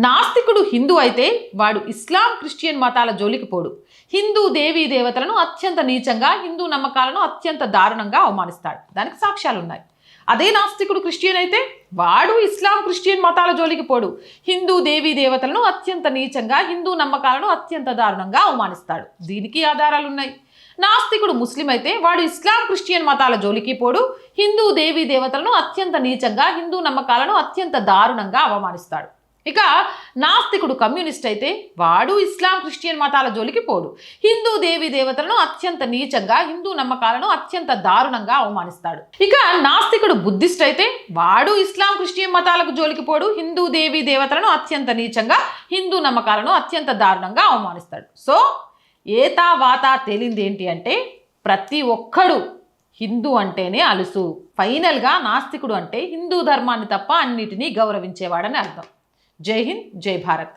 నాస్తికుడు హిందూ అయితే వాడు ఇస్లాం క్రిస్టియన్ మతాల జోలికి పోడు. హిందూ దేవీ దేవతలను అత్యంత నీచంగా, హిందూ నమ్మకాలను అత్యంత దారుణంగా అవమానిస్తాడు. దానికి సాక్ష్యాలు ఉన్నాయి. అదే నాస్తికుడు క్రిస్టియన్ అయితే వాడు ఇస్లాం క్రిస్టియన్ మతాల జోలికి పోడు. హిందూ దేవీ దేవతలను అత్యంత నీచంగా, హిందూ నమ్మకాలను అత్యంత దారుణంగా అవమానిస్తాడు. దీనికి ఆధారాలు ఉన్నాయి. నాస్తికుడు ముస్లిం అయితే వాడు ఇస్లాం క్రిస్టియన్ మతాల జోలికి పోడు. హిందూ దేవీ దేవతలను అత్యంత నీచంగా, హిందూ నమ్మకాలను అత్యంత దారుణంగా అవమానిస్తాడు. ఇక నాస్తికుడు కమ్యూనిస్ట్ అయితే వాడు ఇస్లాం క్రిస్టియన్ మతాల జోలికి పోడు. హిందూ దేవీ దేవతలను అత్యంత నీచంగా, హిందూ నమ్మకాలను అత్యంత దారుణంగా అవమానిస్తాడు. ఇక నాస్తికుడు బుద్ధిస్ట్ అయితే వాడు ఇస్లాం క్రిస్టియన్ మతాలకు జోలికి పోడు. హిందూ దేవీ దేవతలను అత్యంత నీచంగా, హిందూ నమ్మకాలను అత్యంత దారుణంగా అవమానిస్తాడు. సో ఏతా వాతా తేలింది ఏంటి అంటే ప్రతి ఒక్కడు హిందూ అంటేనే అలుసు. ఫైనల్గా నాస్తికుడు అంటే హిందూ ధర్మాన్ని తప్ప అన్నిటినీ గౌరవించేవాడని అర్థం. జై హింద్, జై భారత్.